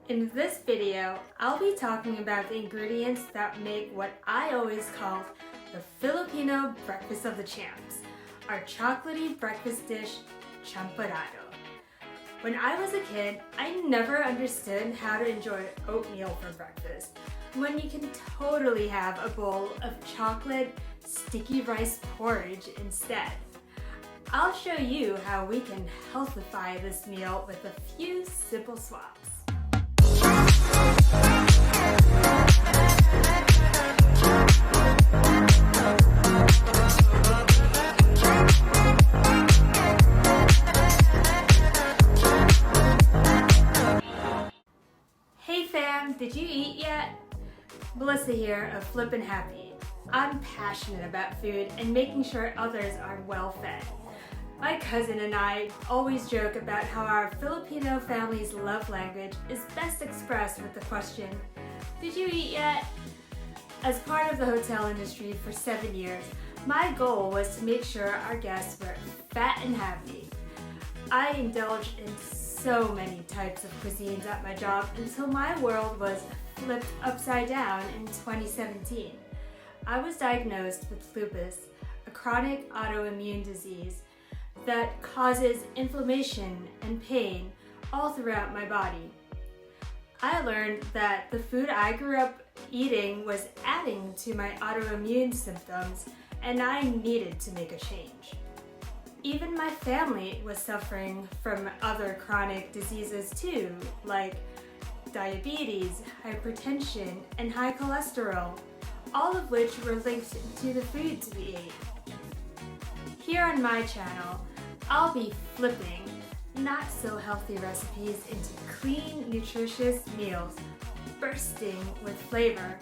In this video, I'll be talking about the ingredients that make what I always called the Filipino breakfast of the champs, our chocolatey breakfast dish, Champorado. When I was a kid, I never understood how to enjoy oatmeal for breakfast, when you can totally have a bowl of chocolate sticky rice porridge instead. I'll show you how we can healthify this meal with a few simple swaps. Hey fam, did you eat yet? Melissa here of Flippin Happy. I'm passionate about food and making sure others are well fed. My cousin and I always joke about how our Filipino family's love language is best expressed with the question, "Did you eat yet?" As part of the hotel industry for 7 years, my goal was to make sure our guests were fat and happy. I indulged in so many types of cuisines at my job until my world was flipped upside down in 2017. I was diagnosed with lupus, a chronic autoimmune disease that causes inflammation and pain all throughout my body. I learned that the food I grew up eating was adding to my autoimmune symptoms, and I needed to make a change. Even my family was suffering from other chronic diseases too, like diabetes, hypertension, and high cholesterol, all of which were linked to the foods we ate. Here on my channel, I'll be flipping not so healthy recipes into clean, nutritious meals, bursting with flavor,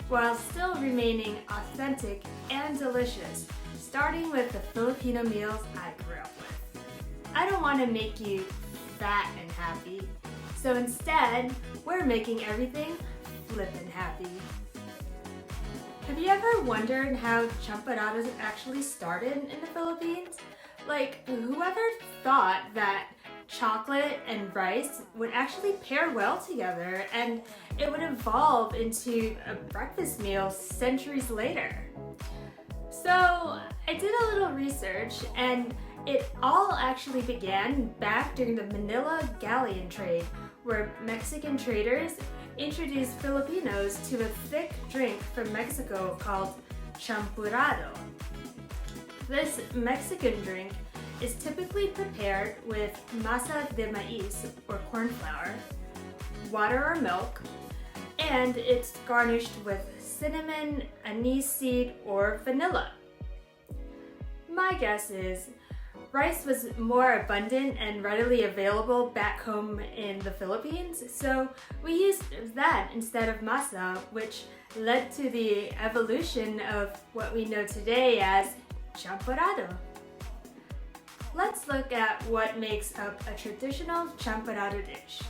while still remaining authentic and delicious, starting with the Filipino meals I grew up with. I don't want to make you fat and happy, so instead, we're making everything flippin' happy. Have you ever wondered how Champorado actually started in the Philippines? Like, whoever thought that chocolate and rice would actually pair well together and it would evolve into a breakfast meal centuries later? So I did a little research, and it all actually began back during the Manila galleon trade, where Mexican traders introduced Filipinos to a thick drink from Mexico called Champorado. This Mexican drink is typically prepared with masa de maíz, or corn flour, water or milk, and it's garnished with cinnamon, anise seed, or vanilla. My guess is rice was more abundant and readily available back home in the Philippines, so we used that instead of masa, which led to the evolution of what we know today as Champorado. Let's look at what makes up a traditional Champorado dish.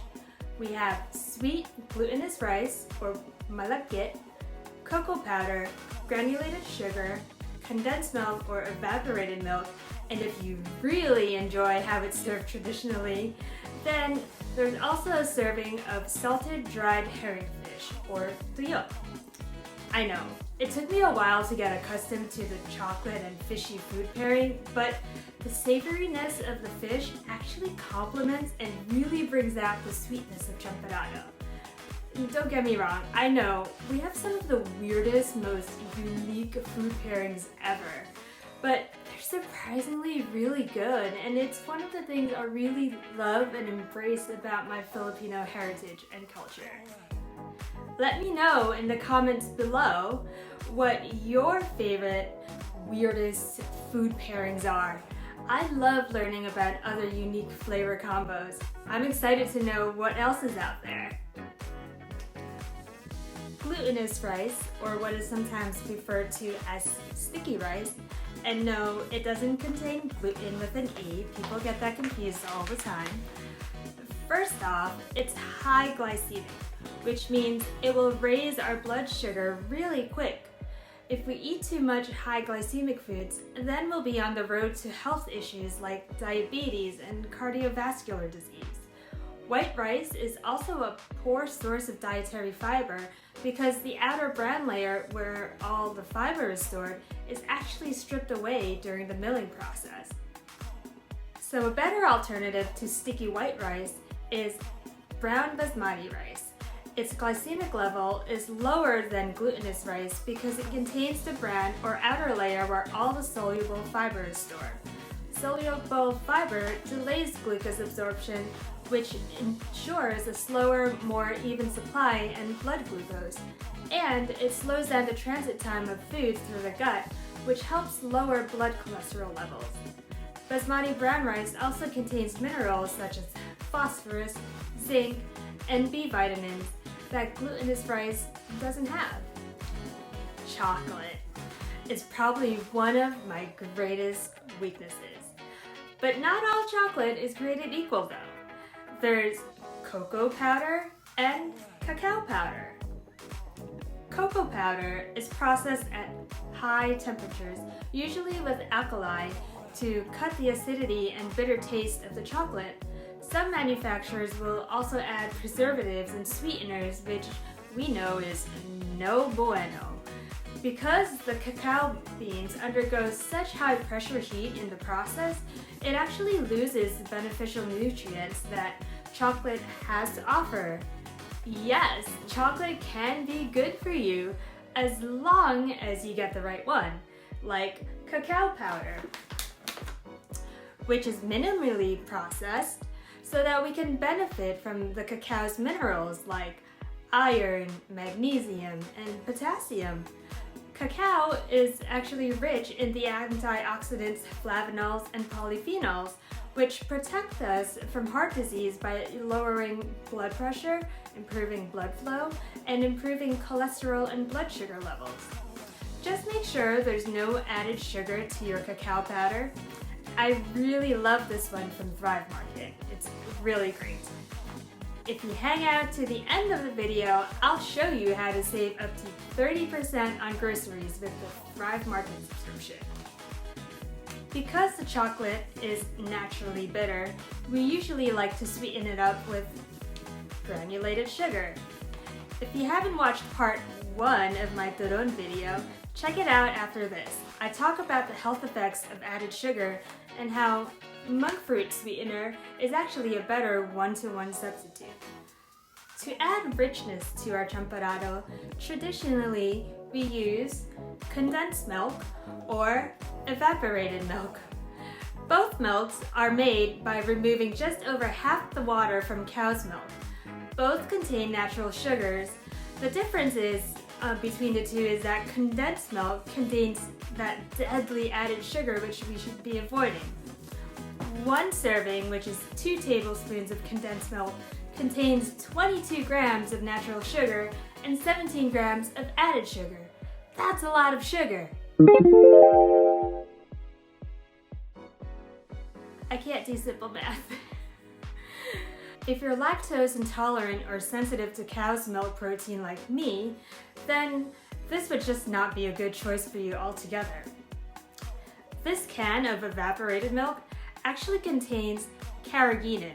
We have sweet glutinous rice, or malagkit, cocoa powder, granulated sugar, condensed milk or evaporated milk, and if you really enjoy how it's served traditionally, then there's also a serving of salted dried herring fish, or tuyo. I know, it took me a while to get accustomed to the chocolate and fishy food pairing, but the savoriness of the fish actually complements and really brings out the sweetness of Champorado. Don't get me wrong, I know, we have some of the weirdest, most unique food pairings ever, but they're surprisingly really good, and it's one of the things I really love and embrace about my Filipino heritage and culture. Let me know in the comments below what your favorite, weirdest food pairings are. I love learning about other unique flavor combos. I'm excited to know what else is out there. Glutinous rice, or what is sometimes referred to as sticky rice, and no, it doesn't contain gluten with an E. People get that confused all the time. First off, it's high glycemic, which means it will raise our blood sugar really quick. If we eat too much high glycemic foods, then we'll be on the road to health issues like diabetes and cardiovascular disease. White rice is also a poor source of dietary fiber because the outer bran layer where all the fiber is stored is actually stripped away during the milling process. So a better alternative to sticky white rice is brown basmati rice. Its glycemic level is lower than glutinous rice because it contains the bran or outer layer where all the soluble fiber is stored. Soluble fiber delays glucose absorption, which ensures a slower, more even supply and blood glucose. And it slows down the transit time of food through the gut, which helps lower blood cholesterol levels. Basmati brown rice also contains minerals such as phosphorus, zinc, and B vitamins that glutinous rice doesn't have. Chocolate is probably one of my greatest weaknesses. But not all chocolate is created equal though. There's cocoa powder and cacao powder. Cocoa powder is processed at high temperatures, usually with alkali, to cut the acidity and bitter taste of the chocolate. Some manufacturers will also add preservatives and sweeteners, which we know is no bueno. Because the cacao beans undergo such high pressure heat in the process, it actually loses the beneficial nutrients that chocolate has to offer. Yes, chocolate can be good for you as long as you get the right one, like cacao powder, which is minimally processed so that we can benefit from the cacao's minerals like iron, magnesium, and potassium. Cacao is actually rich in the antioxidants flavonols and polyphenols, which protect us from heart disease by lowering blood pressure, improving blood flow, and improving cholesterol and blood sugar levels. Just make sure there's no added sugar to your cacao powder. I really love this one from Thrive Market. It's really great. If you hang out to the end of the video, I'll show you how to save up to 30% on groceries with the Thrive Market subscription. Because the chocolate is naturally bitter, we usually like to sweeten it up with granulated sugar. If you haven't watched part 1 of my turon video, check it out after this. I talk about the health effects of added sugar and how monk fruit sweetener is actually a better one-to-one substitute. To add richness to our champorado, traditionally we use condensed milk or evaporated milk. Both milks are made by removing just over half the water from cow's milk. Both contain natural sugars. The difference between the two is that condensed milk contains that deadly added sugar which we should be avoiding. One serving, which is 2 tablespoons of condensed milk, contains 22 grams of natural sugar and 17 grams of added sugar. That's a lot of sugar. I can't do simple math. If you're lactose intolerant or sensitive to cow's milk protein like me, then this would just not be a good choice for you altogether. This can of evaporated milk actually contains carrageenan,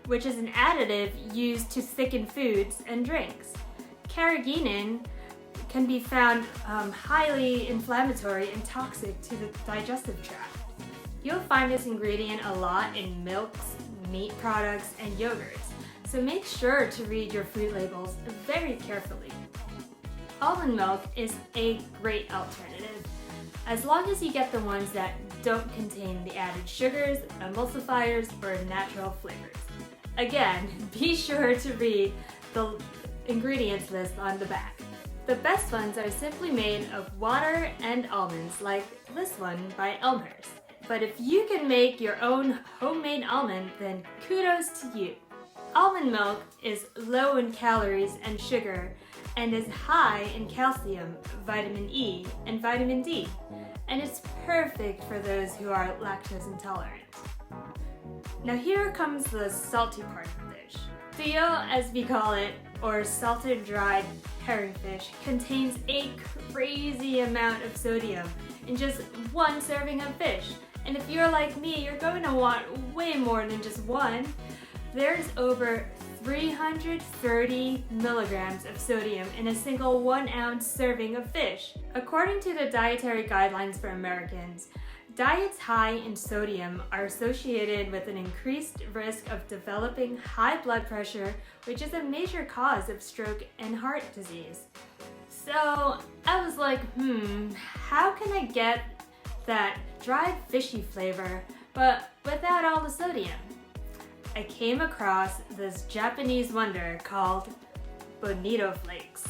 which is an additive used to thicken foods and drinks. Carrageenan can be found highly inflammatory and toxic to the digestive tract. You'll find this ingredient a lot in milks, meat products, and yogurts, so make sure to read your food labels very carefully. Almond milk is a great alternative, as long as you get the ones that don't contain the added sugars, emulsifiers, or natural flavors. Again, be sure to read the ingredients list on the back. The best ones are simply made of water and almonds, like this one by Elmhurst. But if you can make your own homemade almond, then kudos to you. Almond milk is low in calories and sugar and is high in calcium, vitamin E, and vitamin D, and it's perfect for those who are lactose intolerant. Now here comes the salty part of the dish. Tuyo, as we call it, or salted dried herring fish, contains a crazy amount of sodium in just one serving of fish. And if you're like me, you're going to want way more than just one. There's over 330 milligrams of sodium in a single 1 ounce serving of fish. According to the Dietary Guidelines for Americans, diets high in sodium are associated with an increased risk of developing high blood pressure, which is a major cause of stroke and heart disease. So I was like, how can I get that dried fishy flavor, but without all the sodium? I came across this Japanese wonder called bonito flakes.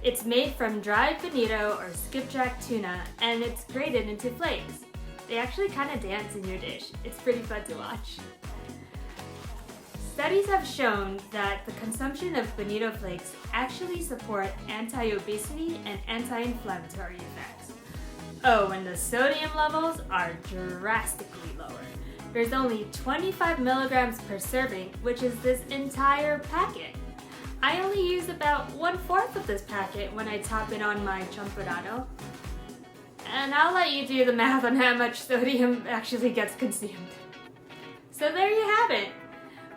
It's made from dried bonito or skipjack tuna, and it's grated into flakes. They actually kind of dance in your dish. It's pretty fun to watch. Studies have shown that the consumption of bonito flakes actually support anti-obesity and anti-inflammatory effects. Oh, and the sodium levels are drastically lower. There's only 25 milligrams per serving, which is this entire packet. I only use about 1/4 of this packet when I top it on my champorado. And I'll let you do the math on how much sodium actually gets consumed. So there you have it,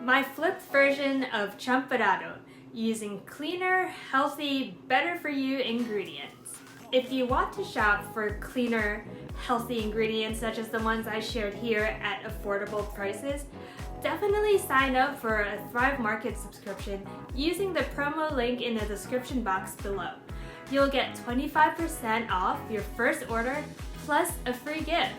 my flipped version of champorado, using cleaner, healthy, better for you ingredients. If you want to shop for cleaner, healthy ingredients such as the ones I shared here at affordable prices, definitely sign up for a Thrive Market subscription using the promo link in the description box below. You'll get 25% off your first order plus a free gift.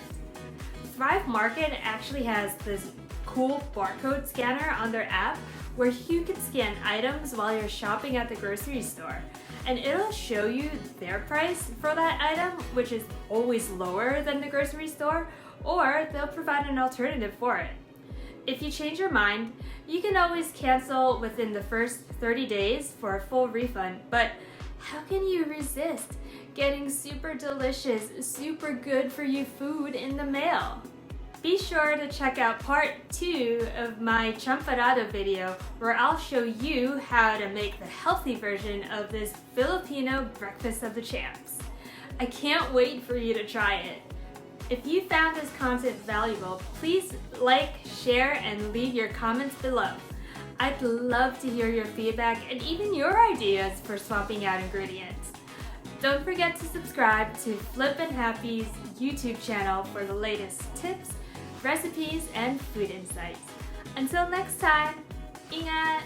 Thrive Market actually has this cool barcode scanner on their app where you can scan items while you're shopping at the grocery store. And it'll show you their price for that item, which is always lower than the grocery store, or they'll provide an alternative for it. If you change your mind, you can always cancel within the first 30 days for a full refund, but how can you resist getting super delicious, super good for you food in the mail? Be sure to check out part 2 of my champorado video where I'll show you how to make the healthy version of this Filipino breakfast of the champs. I can't wait for you to try it. If you found this content valuable, please like, share, and leave your comments below. I'd love to hear your feedback and even your ideas for swapping out ingredients. Don't forget to subscribe to Flippin' Happy's YouTube channel for the latest tips, recipes, and food insights. Until next time, ingat!